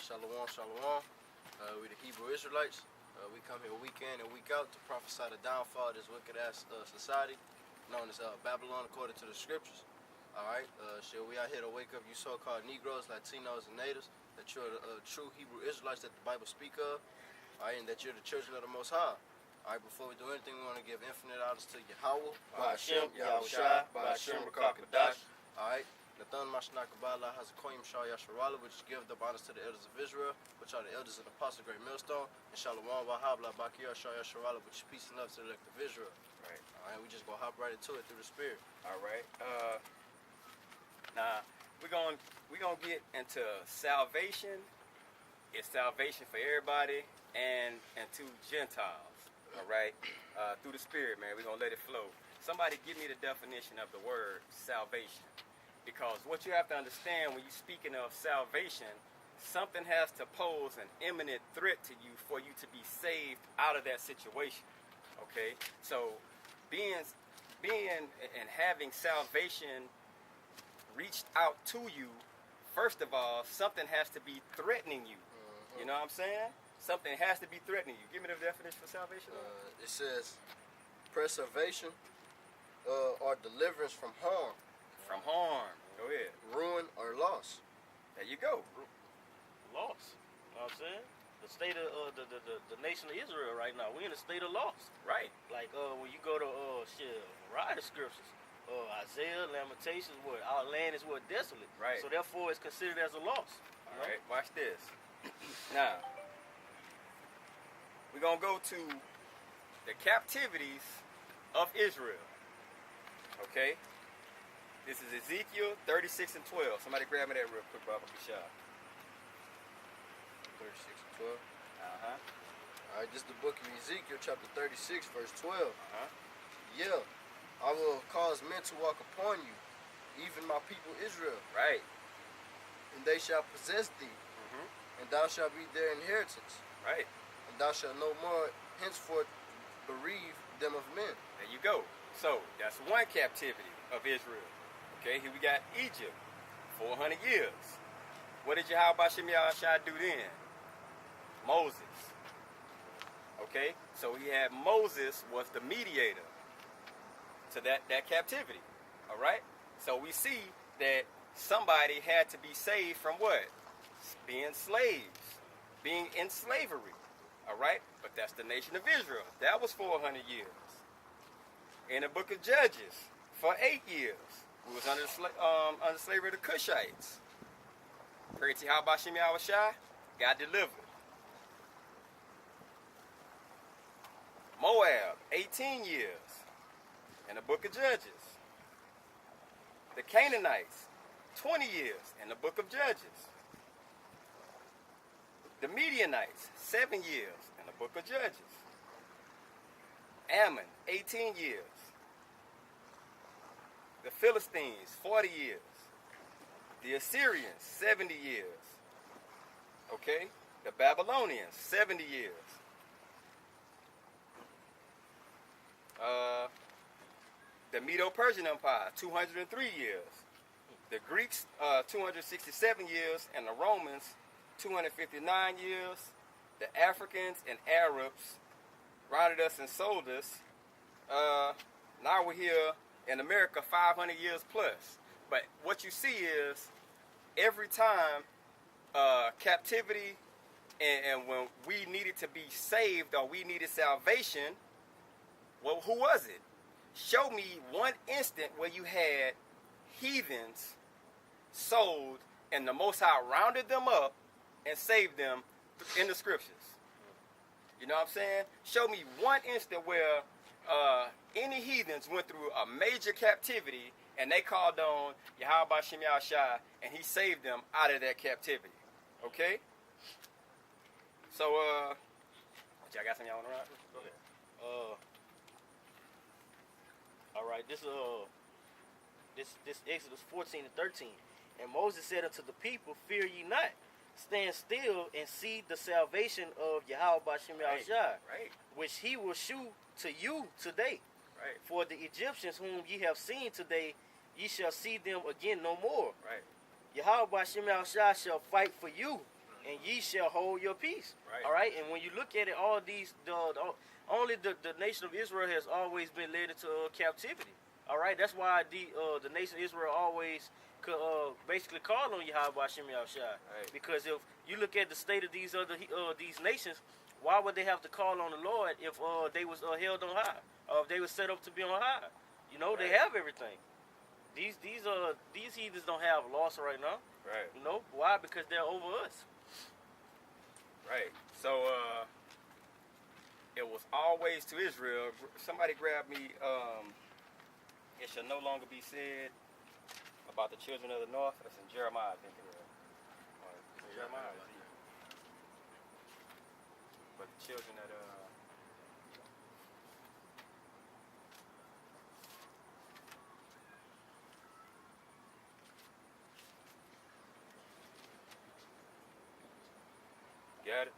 Shalom, shalom. We the Hebrew Israelites. We come here week in and week out to prophesy the downfall of this wicked-ass society known as Babylon according to the scriptures. Alright, we out here to wake up you so-called Negroes, Latinos, and natives, that you're the true Hebrew Israelites that the Bible speak of, alright, and that you're the children of the Most High. Alright, before we do anything, we want to give infinite honors to Yahweh, Ba'ashem, Yahushua, Ba'ashem, Rakakadash. Alright, Nathan Mashnakabala has a Koyim Shah Yasharala, which gives the honors to the elders of Israel, which are the elders of the Apostle Great Millstone, and Shalom Wahabla Bakir Shah Yasharala, which is peace and love to the elect of Israel. Right. Alright, we just gonna hop right into it through the spirit. Alright. Now we're gonna get into salvation. It's salvation for everybody and to Gentiles. Alright. Through the spirit, man. We're gonna let it flow. Somebody give me the definition of the word salvation. Because what you have to understand when you're speaking of salvation, something has to pose an imminent threat to you for you to be saved out of that situation. Okay? So being and having salvation reached out to you, first of all, something has to be threatening you. You know what I'm saying? Something has to be threatening you. Give me the definition for salvation. It says preservation or deliverance from harm. From harm. Go ahead. Ruin or loss. There you go. Lost. You know what I'm saying? The state of the nation of Israel right now, we in a state of loss. Right. Like when you go to a variety of scriptures, Isaiah, Lamentations, our land is desolate. Right. So therefore it's considered as a loss. All right, watch this. Now, we're going to go to the captivities of Israel. Okay? This is Ezekiel 36 and 12. Somebody grab me that real quick, Baba Bishah. 36 and 12. Uh-huh. Alright, this is the book of Ezekiel, chapter 36, verse 12. Uh-huh. Yeah, I will cause men to walk upon you, even my people Israel. Right. And they shall possess thee, and thou shalt be their inheritance. Right. And thou shalt no more henceforth bereave them of men. There you go. So, that's one captivity of Israel. Okay, here we got Egypt, 400 years. What did Yahweh Shem Yahushua do then? Moses. Okay, so he had Moses was the mediator to that captivity. All right, so we see that somebody had to be saved from what? Being slaves, being in slavery. All right, but that's the nation of Israel. That was 400 years. In the book of Judges, for 8 years, we was under slavery of the Cushites. Pray to Yahweh Shem Yahushua, got delivered. Moab, 18 years, in the book of Judges. The Canaanites, 20 years, in the book of Judges. The Midianites, 7 years, in the book of Judges. Ammon, 18 years. The Philistines, 40 years. The Assyrians, 70 years. Okay? The Babylonians, 70 years. The Medo-Persian Empire, 203 years. The Greeks, 267 years. And the Romans, 259 years. The Africans and Arabs routed us and sold us. Now we're here in America 500 years plus. But what you see is every time captivity and when we needed to be saved or we needed salvation, well, who was it? Show me one instant where you had heathens sold and the Most High rounded them up and saved them in the scriptures. You know what I'm saying? Show me one instant where any heathens went through a major captivity and they called on Yahweh Shem Yahushua and he saved them out of that captivity. Okay? So, y'all got something y'all want to write? Go ahead. All right, this Exodus 14 and 13. And Moses said unto the people, fear ye not, stand still and see the salvation of Yahweh Shem Yahushua, Right. which he will shew to you today. Right. For the Egyptians whom ye have seen today, ye shall see them again no more. Right. Yahweh Shem Yahushua shall fight for you, and ye shall hold your peace. Right. All right. And when you look at it, all these only the nation of Israel has always been led into captivity. All right. That's why the nation of Israel always basically call on Yahweh Shem Yahushua. Right. Because if you look at the state of these other these nations, why would they have to call on the Lord if they was held on high, or if they was set up to be on high? You know, they Right. have everything. These heathens don't have loss right now. Right. You know why? Because they're over us. Right. So it was always to Israel. Somebody grabbed me. It shall no longer be said about the children of the north. That's in Jeremiah, I think it is. Jeremiah. But the children that got it.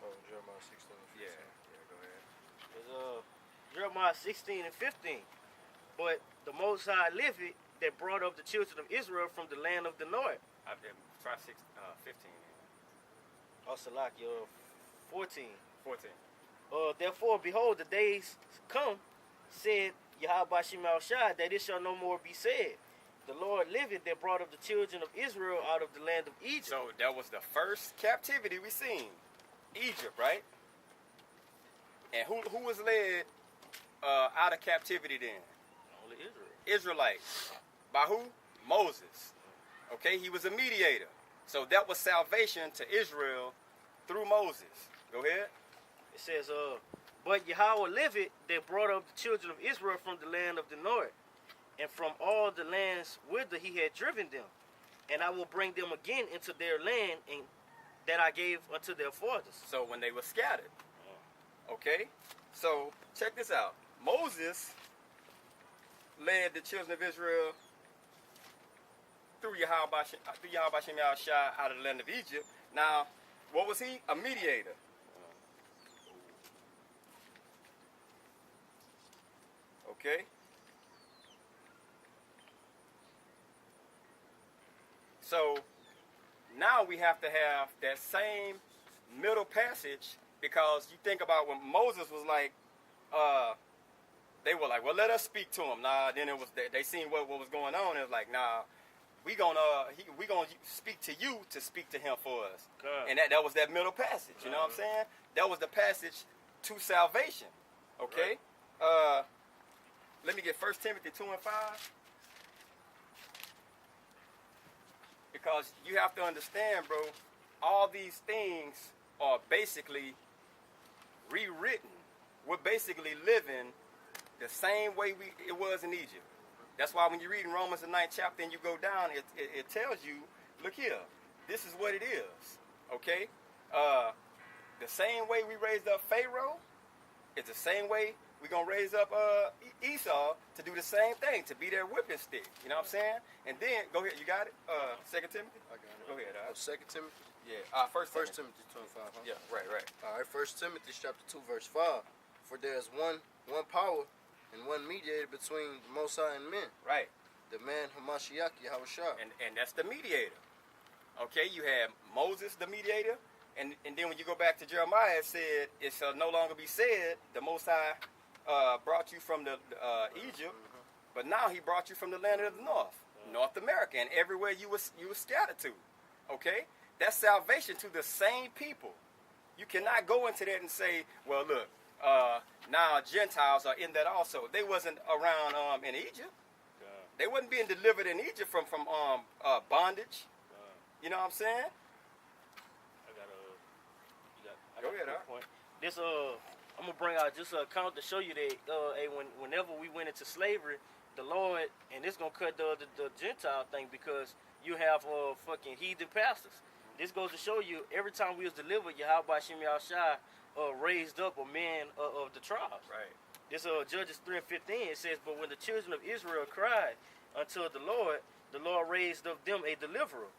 Oh, Jeremiah 16. Yeah. Go ahead. It's Jeremiah 16 and 15. But the Most High liveth that brought up the children of Israel from the land of the north. Try 15. Oh, Salakia 14. 14. Therefore, behold, the days come, said Yahweh Shem Yahushua, that it shall no more be said. The Lord liveth that brought up the children of Israel out of the land of Egypt. So that was the first captivity we seen. Egypt, right? And who was led out of captivity then? Only Israel. Israelites. By who? Moses. Okay, he was a mediator. So that was salvation to Israel through Moses. Go ahead. It says, but Yahweh liveth that brought up the children of Israel from the land of the north, and from all the lands whither he had driven them. And I will bring them again into their land, and that I gave unto their fathers. So when they were scattered. Okay? So check this out. Moses led the children of Israel through Yahweh Shem Yahushua out of the land of Egypt. Now, what was he? A mediator. Okay? So now we have to have that same middle passage, because you think about when Moses was like, they were like, well, let us speak to him. Nah, then it was they seen what was going on. It was like, nah, we gonna speak to you to speak to him for us. God. And that was that middle passage. You know what I'm saying? That was the passage to salvation. Okay. Right. Let me get 1 Timothy 2 and 5. Because you have to understand, bro, all these things are basically rewritten. We're basically living the same way it was in Egypt. That's why when you read in Romans the 9th chapter and you go down, it tells you, look here, this is what it is. Okay? The same way we raised up Pharaoh, it's the same way we're going to raise up Esau to do the same thing, to be their whipping stick. You know what I'm saying? And then, go ahead, you got it? 2 Timothy? I got it. Go ahead. 2 Timothy? Yeah. First Timothy 25, huh? Yeah, right. All right, 1 Timothy chapter 2, verse 5. For there is one power and one mediator between the Most High and men. Right. The man Hamashiach Yahushua. And that's the mediator. Okay, you have Moses, the mediator, and then when you go back to Jeremiah, it said, it shall no longer be said, the Most High brought you from the Egypt, but now he brought you from the land of the north, North America, and everywhere you were scattered to. Okay? That's salvation to the same people. You cannot go into that and say, well, look, now Gentiles are in that also. They wasn't around in Egypt. They wasn't being delivered in Egypt from bondage. You know what I'm saying? Go ahead, point. This I'm gonna bring out just an account to show you that whenever we went into slavery, the Lord, and this gonna cut the Gentile thing, because you have fucking heathen pastors. This goes to show you, every time we was delivered, Yahweh Shem Yahushua raised up a man of the tribes. Right. This Judges 3 and 15, it says, but when the children of Israel cried unto the Lord raised up them a deliverer,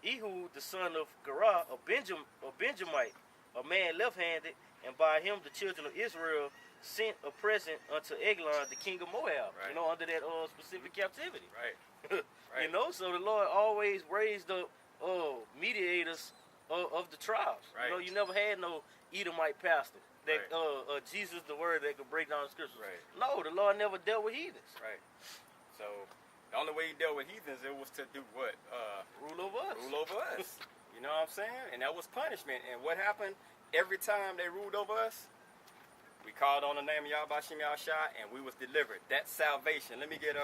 Ehud the son of Gerah, a Benjamite, a man left-handed, And by him the children of Israel sent a present unto Eglon, the king of Moab. Right. You know, under that specific captivity. Right. You know, so the Lord always raised up mediators of the tribes. Right. You know, you never had no Edomite pastor that Jesus the word that could break down the scriptures. Right. No, the Lord never dealt with heathens. Right. So the only way he dealt with heathens, it was to do what? Rule over us. Rule over us. You know what I'm saying? And that was punishment. And what happened every time they ruled over us? We called on the name of Yahweh Shem Yahushua, and we was delivered. That's salvation. Let me get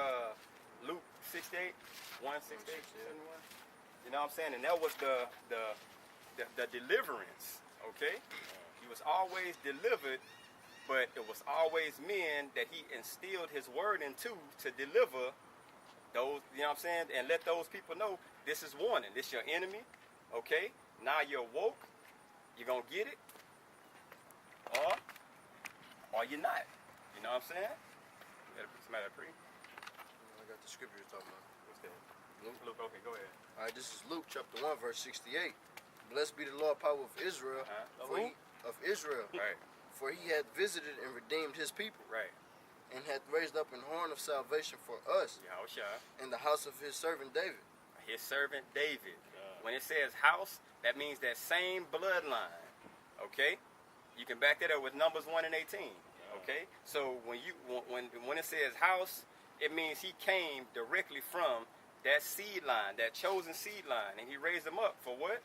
Luke 68, 168, 71. You know what I'm saying? And that was the deliverance. Okay? He was always delivered, but it was always men that he instilled his word into to deliver those, you know what I'm saying? And let those people know this is warning. This your enemy. Okay? Now you're woke. You're going to get it. Or you're not. You know what I'm saying? Somebody pre? I got the scripture you're talking about. What's that? Luke. Okay, go ahead. All right, this is Luke chapter 1, verse 68. Blessed be the Lord, power of Israel. Of Israel. Right. For he hath visited and redeemed his people, Right. and hath raised up an horn of salvation for us Yahushua. in the house of his servant David. His servant David. When it says house, that means that same bloodline. Okay? You can back that up with Numbers 1 and 18. Okay? So when it says house, it means he came directly from that seed line, that chosen seed line, and he raised them up for what?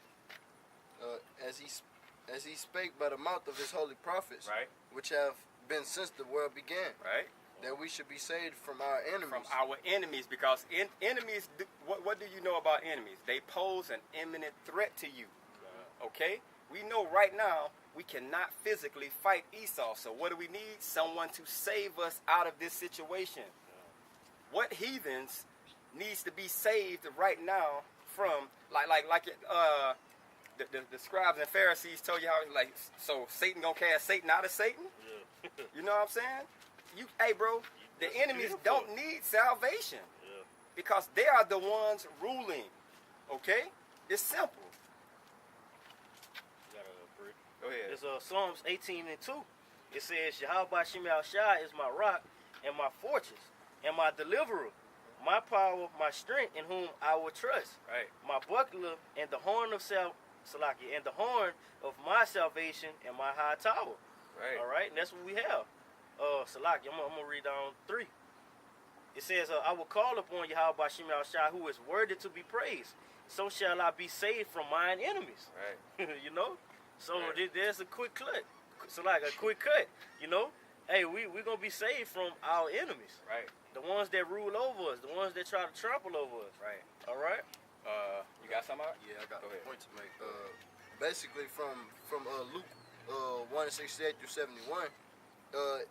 As he spake by the mouth of his holy prophets, Right. which have been since the world began, Right. that we should be saved from our enemies. From our enemies, because enemies, what do you know about enemies? They pose an imminent threat to you. Okay? We know right now we cannot physically fight Esau. So what do we need? Someone to save us out of this situation. What heathens needs to be saved right now from, the scribes and Pharisees told you how, so Satan gonna cast Satan out of Satan? Yeah. You know what I'm saying? Hey, bro, the That's enemies beautiful. don't need salvation Yeah. because they are the ones ruling. Okay? It's simple. You got a break. Go ahead. It's Psalms 18 and 2. It says, Yahweh Shem Yahushua is my rock and my fortress and my deliverer, my power, my strength, in whom I will trust. Right. My buckler and the horn of and the horn of my salvation and my high tower. Right. All right, and that's what we have. Salaki, I'm gonna read down 3. It says, I will call upon Yahweh Shem Yahushua, who is worthy to be praised. So shall I be saved from mine enemies. Right. You know? So Right. there's a quick cut. So like a quick cut, you know? Hey, we're going to be saved from our enemies. Right. The ones that rule over us. The ones that try to trample over us. Right. All right? You got something out? Yeah, I got Go a ahead. point to make. Basically, from Luke 1:68 through 71,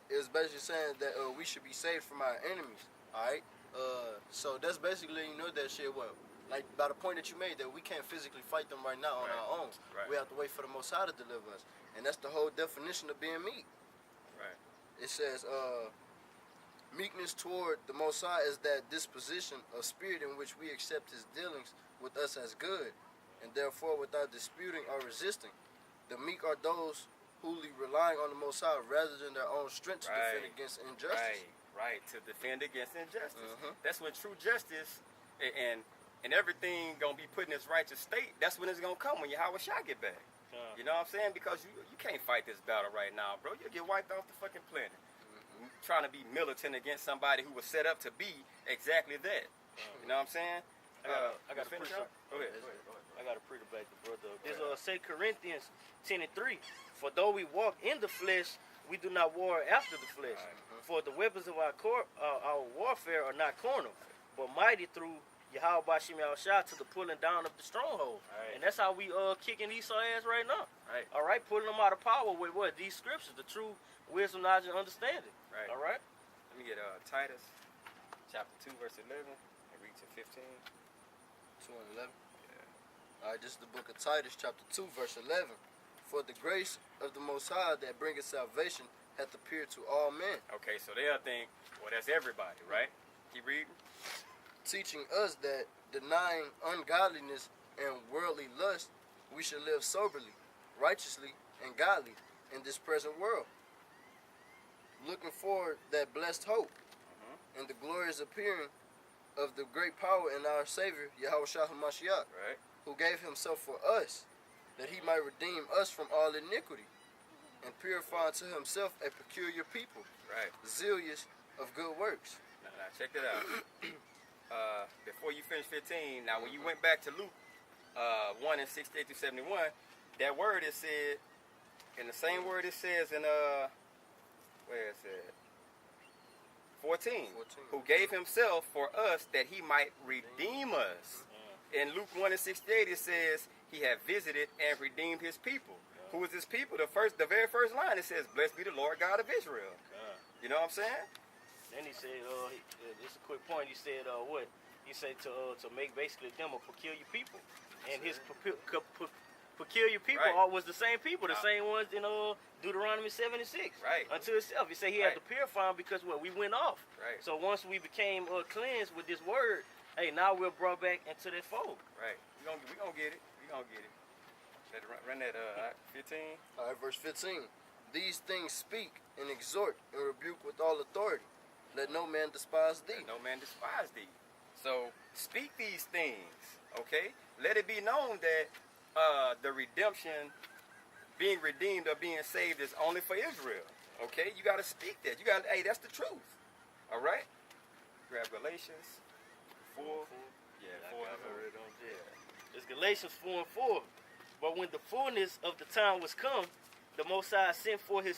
is basically saying that we should be saved from our enemies. All right. So that's basically that shit. What? Like by the point that you made that we can't physically fight them right now on Right. our own. Right. We have to wait for the Most High to deliver us, and that's the whole definition of being meek. Right. It says, meekness toward the Most High is that disposition of spirit in which we accept his dealings with us as good, and therefore without disputing or resisting. The meek are those who relying on the Most High rather than their own strength to defend Right. against injustice. Right. To defend against injustice. Mhm. That's when true justice and everything gonna be put in its righteous state. That's when it's gonna come, when Yahweh Shah get back. You know what I'm saying? Because you can't fight this battle right now, bro. You'll get wiped off the fucking planet. Trying to be militant against somebody who was set up to be exactly that. You know what I'm saying? I got to finish preach. up. Go ahead. I got to preach back to brother. This 2 Corinthians 10 and 3. For though we walk in the flesh, we do not war after the flesh. For the weapons of our warfare are not carnal, but mighty through Yahweh Shem Yahushua to the pulling down of the stronghold. Right. And that's how we kicking Esau ass right now. Right. All right, pulling them out of power with what? These scriptures, the true wisdom, knowledge, and understanding. Right. All right. Let me get Titus chapter 2 verse 11 and read to 15. 2 and 11. All right, this is the book of Titus, chapter 2, verse 11. For the grace of the Most High that bringeth salvation hath appeared to all men, Okay, so they'll think, well, that's everybody, right? Keep reading. teaching us that denying ungodliness and worldly lust, we should live soberly, righteously, and godly in this present world, looking forward that blessed hope and the glorious appearing of the great power in our Savior, Yahushua HaMashiach, Right. who gave himself for us, that he might redeem us from all iniquity, and purify unto himself a peculiar people, Right. zealous of good works. Now check that out. Before you finish 15, now when you went back to Luke 1 and 68 through 71, that word is said, in the same word it says in, where is it? 14. 14. Who gave himself for us that he might redeem us. In Luke 1 and 68 it says, he had visited and redeemed his people. Who is his people? The very first line it says, blessed be the Lord God of Israel. You know what I'm saying? Then he said, this is a quick point. He said, what? He said to make basically them a peculiar people, and his peculiar people Right. was the same people, the same ones in Deuteronomy 7:6. Right. Unto itself, he said he had to purify them because what we went off. Right. So once we became cleansed with this word, hey, now we're brought back into that fold. Right. We gonna get it. We gonna get it. Let run that 15. All right, verse 15. These things speak and exhort and rebuke with all authority. Let no man despise thee. No man despise thee. So speak these things, okay? Let it be known that the redemption, being redeemed or being saved is only for Israel, okay? You got to speak that. You got, hey, that's the truth, all right? Grab Galatians 4. Yeah, 4 and 4. It's Galatians 4:4. But when the fullness of the time was come, the Most High sent for his